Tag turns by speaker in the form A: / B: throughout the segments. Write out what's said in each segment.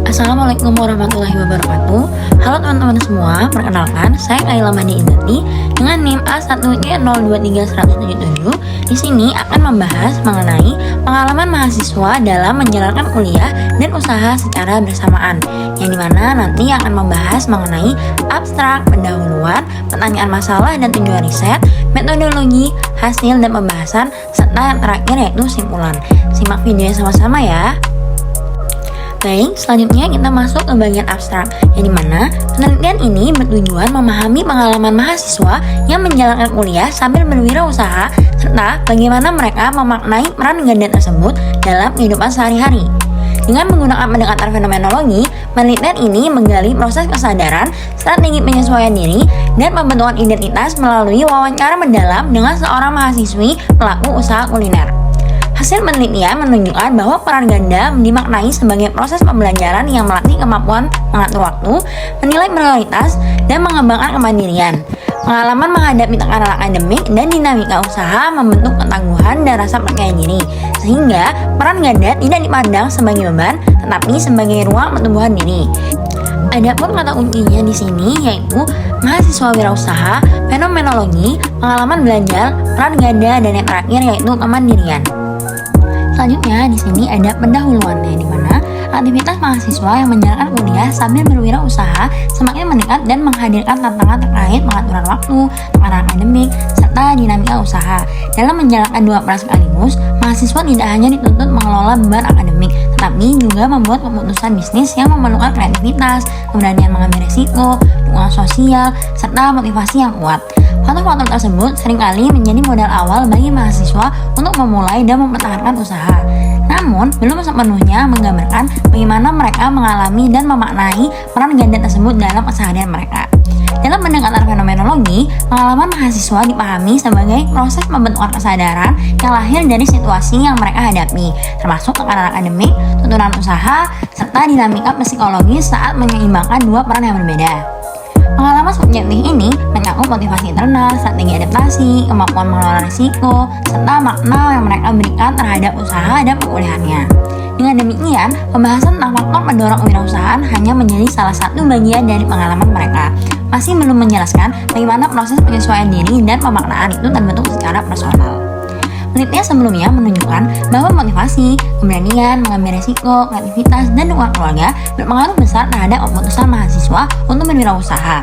A: Assalamualaikum warahmatullahi wabarakatuh. Halo teman-teman semua, perkenalkan saya Kaila Mandi Indarti dengan NIM A1Y0231177. Di sini akan membahas mengenai pengalaman mahasiswa dalam menjalankan kuliah dan usaha secara bersamaan, yang dimana nanti akan membahas mengenai abstrak, pendahuluan, pertanyaan masalah dan tujuan riset, metodologi, hasil dan pembahasan, serta yang terakhir yaitu simpulan. Simak videonya sama-sama ya. Baik, selanjutnya kita masuk ke bagian abstrak, yang dimana penelitian ini bertujuan memahami pengalaman mahasiswa yang menjalankan kuliah sambil berwirausaha serta bagaimana mereka memaknai peran ganda tersebut dalam kehidupan sehari-hari. Dengan menggunakan pendekatan fenomenologi, penelitian ini menggali proses kesadaran, strategi penyesuaian diri, dan pembentukan identitas melalui wawancara mendalam dengan seorang mahasiswi pelaku usaha kuliner. Hasil penelitian menunjukkan bahwa peran ganda dimaknai sebagai proses pembelajaran yang melatih kemampuan mengatur waktu, menilai prioritas, dan mengembangkan kemandirian. Pengalaman menghadapi tekanan akademik dan dinamika usaha membentuk ketangguhan dan rasa percaya diri, sehingga peran ganda tidak dipandang sebagai beban, tetapi sebagai ruang pertumbuhan diri. Adapun kata kuncinya di sini yaitu mahasiswa wirausaha, fenomenologi, pengalaman belajar, peran ganda, dan yang terakhir yaitu kemandirian. Selanjutnya di sini ada pendahuluannya, di mana aktivitas mahasiswa yang menjalankan kuliah sambil berwirausaha semakin mendekat dan menghadirkan tantangan terkait pengaturan waktu, tekanan akademik, serta dinamika usaha. Dalam menjalankan dua peran sekaligus, mahasiswa tidak hanya dituntut mengelola beban akademik, tetapi juga membuat keputusan bisnis yang memerlukan kreativitas, keberanian mengambil risiko, dukungan sosial, serta motivasi yang kuat. Faktor-faktor tersebut seringkali menjadi modal awal bagi mahasiswa untuk memulai dan mempertahankan usaha. Namun, belum sepenuhnya menggambarkan bagaimana mereka mengalami dan memaknai peran ganda tersebut dalam keseharian mereka. Dalam pendekatan fenomenologi, pengalaman mahasiswa dipahami sebagai proses pembentukan kesadaran yang lahir dari situasi yang mereka hadapi, termasuk tekanan akademik, tuntunan usaha, serta dinamika psikologis saat menyeimbangkan dua peran yang berbeda. Pengalaman subjektif ini mencakup motivasi internal, strategi adaptasi, kemampuan mengelola risiko, serta makna yang mereka berikan terhadap usaha dan pemulihannya. Dengan demikian, pembahasan tentang faktor pendorong kewirausahaan hanya menjadi salah satu bagian dari pengalaman mereka, masih belum menjelaskan bagaimana proses penyesuaian diri dan pemaknaan itu terbentuk secara personal. Penelitian sebelumnya menunjukkan bahwa motivasi, keberanian, mengambil risiko, kreativitas, dan dukungan keluarga berpengaruh besar terhadap keputusan mahasiswa untuk berwirausaha.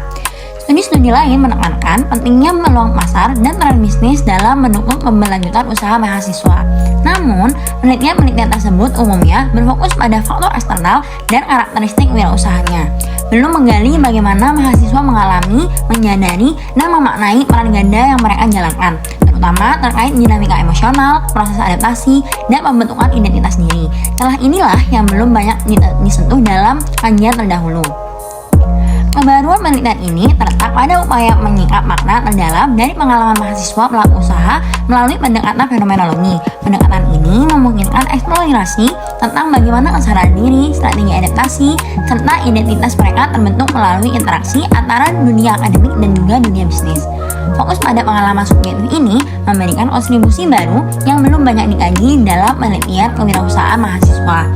A: Studi-studi lain menekankan pentingnya peluang pasar dan tren bisnis dalam mendukung keberlanjutan usaha mahasiswa. Namun, penelitian-penelitian tersebut umumnya berfokus pada faktor eksternal dan karakteristik wirausahanya, belum menggali bagaimana mahasiswa mengalami, menyadari, dan memaknai peran ganda yang mereka jalankan, terutama terkait dinamika emosional, proses adaptasi, dan pembentukan identitas diri. Celah inilah yang belum banyak disentuh dalam kajian terdahulu. Kebaruan penelitian ini terletak pada upaya menyingkap makna terdalam dari pengalaman mahasiswa pelaku usaha melalui pendekatan fenomenologi. Pendekatan ini memungkinkan eksplorasi tentang bagaimana kesadaran diri, strategi adaptasi, serta identitas mereka terbentuk melalui interaksi antara dunia akademik dan juga dunia bisnis. Fokus pada pengalaman subjektif ini memberikan kontribusi baru yang belum banyak dikaji dalam penelitian kewirausahaan mahasiswa.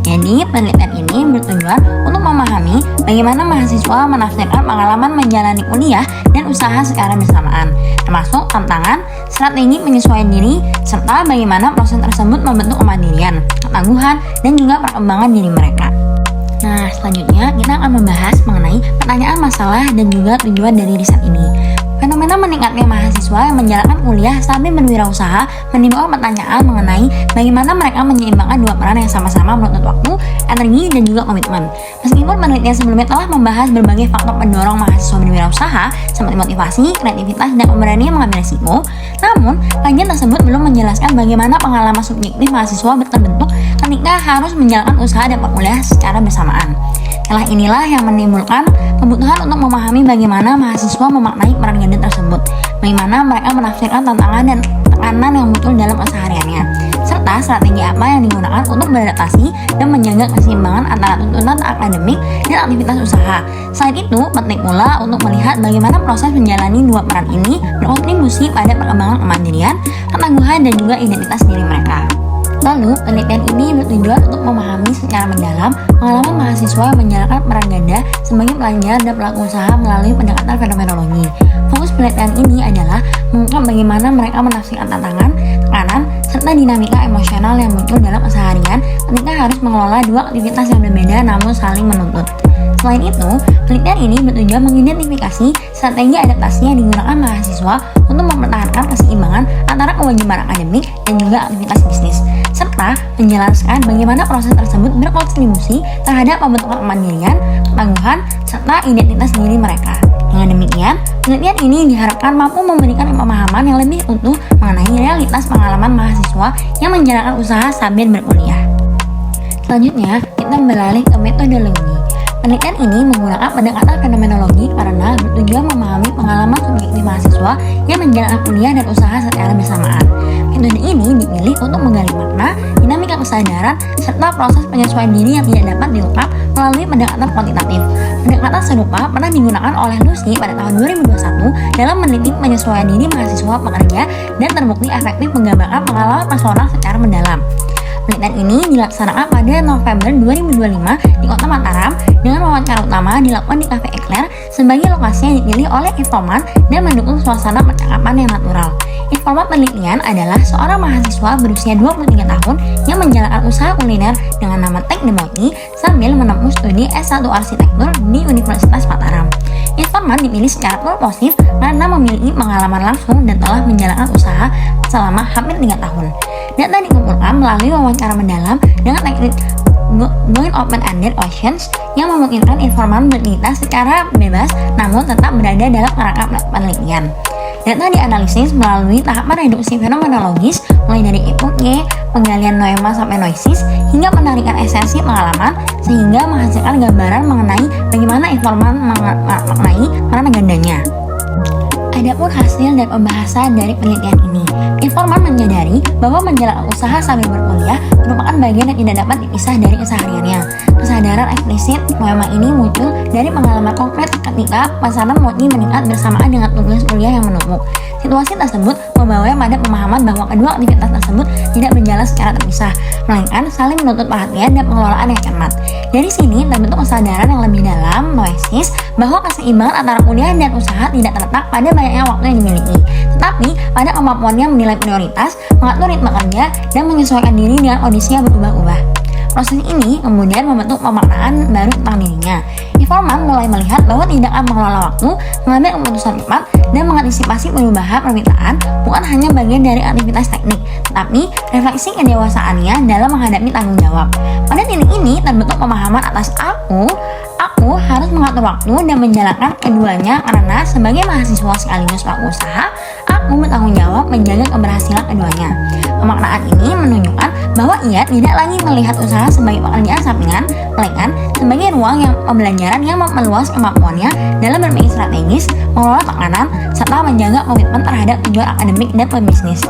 A: Jadi, penelitian ini bertujuan untuk memahami bagaimana mahasiswa menafsirkan pengalaman menjalani kuliah dan usaha secara bersamaan, termasuk tantangan, strategi penyesuaian diri, serta bagaimana proses tersebut membentuk kemandirian, ketangguhan, dan juga perkembangan diri mereka. Nah, selanjutnya kita akan membahas mengenai pertanyaan masalah dan juga tujuan dari riset ini. Fenomena meningkatnya mahasiswa yang menjalankan kuliah sambil berwirausaha menimbulkan pertanyaan mengenai bagaimana mereka menyeimbangkan dua peran yang sama-sama menuntut waktu, energi, dan juga komitmen. Meskipun penelitian sebelumnya telah membahas berbagai faktor pendorong mahasiswa berwirausaha seperti motivasi, kreativitas, dan keberanian mengambil risiko, namun kajian tersebut belum menjelaskan bagaimana pengalaman subjektif mahasiswa terbentuk ketika harus menjalankan usaha dan perkuliahan secara bersamaan. Celah inilah yang menimbulkan kebutuhan untuk memahami bagaimana mahasiswa memaknai peran ganda tersebut, bagaimana mereka menafsirkan tantangan dan tekanan yang muncul dalam kesehariannya, serta strategi apa yang digunakan untuk beradaptasi dan menjaga keseimbangan antara tuntutan akademik dan aktivitas usaha. Selain itu, penting pula untuk melihat bagaimana proses menjalani dua peran ini berkontribusi pada perkembangan kemandirian, ketangguhan, dan juga identitas diri mereka. Lalu, penelitian ini bertujuan untuk memahami secara mendalam pengalaman mahasiswa yang menjalankan peran ganda sebagai pelajar dan pelaku usaha melalui pendekatan fenomenologi. Fokus penelitian ini adalah mengungkap bagaimana mereka menafsirkan tantangan, tekanan, serta dinamika emosional yang muncul dalam keseharian ketika harus mengelola dua aktivitas yang berbeda namun saling menuntut. Selain itu, penelitian ini bertujuan mengidentifikasi strategi adaptasi yang digunakan mahasiswa untuk mempertahankan keseimbangan antara kewajiban akademik dan juga aktivitas bisnis, serta menjelaskan bagaimana proses tersebut berkontribusi terhadap pembentukan kemandirian, ketangguhan, serta identitas diri mereka. Dengan demikian, penelitian ini diharapkan mampu memberikan pemahaman yang lebih utuh mengenai realitas pengalaman mahasiswa yang menjalankan usaha sambil berkuliah. Selanjutnya, kita beralih ke metodologi. Penelitian ini menggunakan pendekatan fenomenologi karena bertujuan memahami pengalaman subjektif mahasiswa yang menjalankan kuliah dan usaha secara bersamaan. Metode ini dipilih untuk menggali makna, dinamika kesadaran, serta proses penyesuaian diri yang tidak dapat diungkap melalui pendekatan kuantitatif. Pendekatan serupa pernah digunakan oleh Lucy pada tahun 2021 dalam meneliti penyesuaian diri mahasiswa pekerja dan terbukti efektif menggambarkan pengalaman personal secara mendalam. Penelitian ini dilaksanakan pada November 2025 di Kota Mataram dengan wawancara utama dilakukan di Cafe Eclair sebagai lokasi yang dipilih oleh informan dan mendukung suasana percakapan yang natural. Informan penelitian adalah seorang mahasiswa berusia 23 tahun yang menjalankan usaha kuliner dengan nama Tek Demoti sambil menempuh studi S1 Arsitektur di Universitas Mataram. Informan dipilih secara purposif karena memiliki pengalaman langsung dan telah menjalankan usaha selama hampir 3 tahun. Data dikumpulkan melalui wawancara mendalam dengan teknik going open-ended questions yang memungkinkan informan bercerita secara bebas namun tetap berada dalam kerangka penelitian. Data dianalisis melalui tahapan reduksi fenomenologis mulai dari EPUG, penggalian noema sampai noisis, hingga penarikan esensi pengalaman sehingga menghasilkan gambaran mengenai bagaimana informan memaknai peran gandanya. Adapun hasil dan pembahasan dari penelitian ini, informan menyadari bahwa menjalankan usaha sambil berkuliah merupakan bagian yang tidak dapat dipisah dari kesehariannya. Kesadaran eksplisit noema ini muncul dari pengalaman konkret ketika pasaran Motni meningkat bersamaan dengan tugas kuliah yang menumpuk. Situasi tersebut membawanya pada pemahaman bahwa kedua aktivitas tersebut tidak berjalan secara terpisah, melainkan saling menuntut perhatian dan pengelolaan yang cermat. Dari sini terbentuk kesadaran yang lebih dalam, noesis, bahwa keseimbangan antara kuliah dan usaha tidak terletak pada banyaknya waktu yang dimiliki, tetapi pada kemampuannya menilai prioritas, mengatur ritme kerja, dan menyesuaikan diri dengan kondisi yang berubah-ubah. Proses ini kemudian membentuk pemaknaan baru tentang dirinya. Informan mulai melihat bahwa tindakan mengelola waktu, mengambil keputusan cepat, dan mengantisipasi perubahan permintaan bukan hanya bagian dari aktivitas teknik, tetapi refleksi kedewasaannya dalam menghadapi tanggung jawab. Pada titik ini terbentuk pemahaman atas aku harus mengatur waktu dan menjalankan keduanya karena sebagai mahasiswa sekaligus pelaku usaha, aku bertanggung jawab menjaga keberhasilan keduanya. Pemaknaan ini menunjukkan bahwa ia tidak lagi melihat usaha sebagai pekerjaan sampingan, melainkan sebagai ruang yang pembelajaran yang meluas kemampuannya dalam berpikir strategis, mengelola tekanan, serta menjaga komitmen terhadap tujuan akademik dan pebisnis.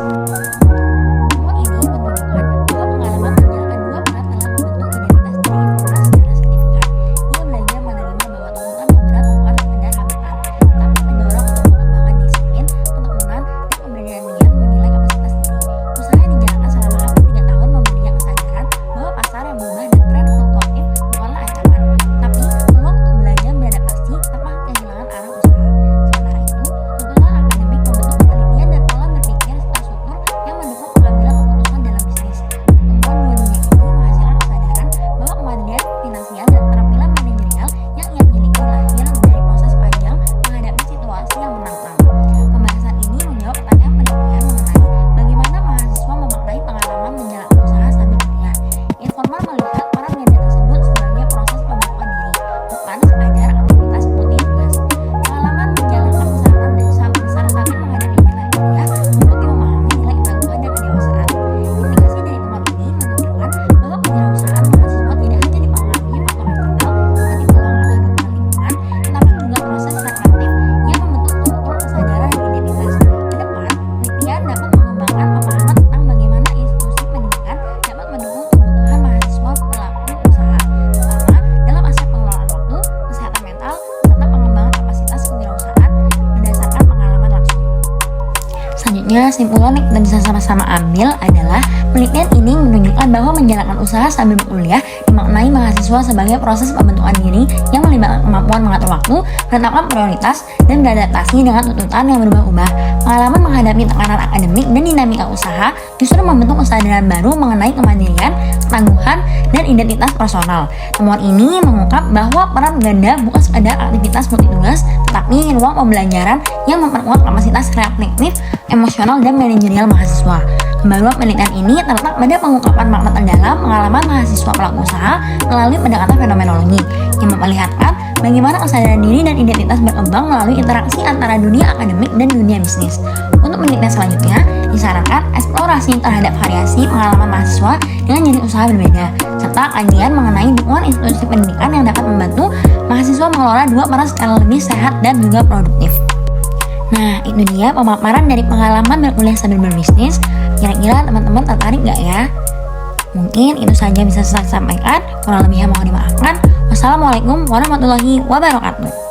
A: Simpulan yang kita bisa sama-sama ambil adalah Penelitian ini menunjukkan bahwa menjalankan usaha sambil berkuliah dimaknai mahasiswa sebagai proses pembentukan diri yang melibatkan kemampuan mengatur waktu, menetapkan prioritas, dan beradaptasi dengan tuntutan yang berubah-ubah. Pengalaman menghadapi tekanan akademik dan dinamika usaha justru membentuk kesadaran baru mengenai kemandirian, ketangguhan, dan identitas personal. Temuan ini mengungkap bahwa peran ganda bukan sekadar aktivitas multitugas, tetapi ruang pembelajaran yang memperkuat kapasitas reflektif, emosional, dan manajerial mahasiswa. Pembaruan penelitian ini terletak pada pengungkapan makna terdalam pengalaman mahasiswa pelaku usaha melalui pendekatan fenomenologi yang memperlihatkan bagaimana kesadaran diri dan identitas berkembang melalui interaksi antara dunia akademik dan dunia bisnis. Untuk penelitian selanjutnya, disarankan eksplorasi terhadap variasi pengalaman mahasiswa dengan jenis usaha berbeda, serta kajian mengenai dukungan institusi pendidikan yang dapat membantu mahasiswa mengelola dua peran secara lebih sehat dan juga produktif. Nah, itu dia pemaparan dari pengalaman berkuliah sambil berbisnis. Kira-kira teman-teman tertarik nggak ya? Mungkin itu saja bisa saya sampaikan. Kurang lebihnya mohon dimaafkan. Wassalamualaikum warahmatullahi wabarakatuh.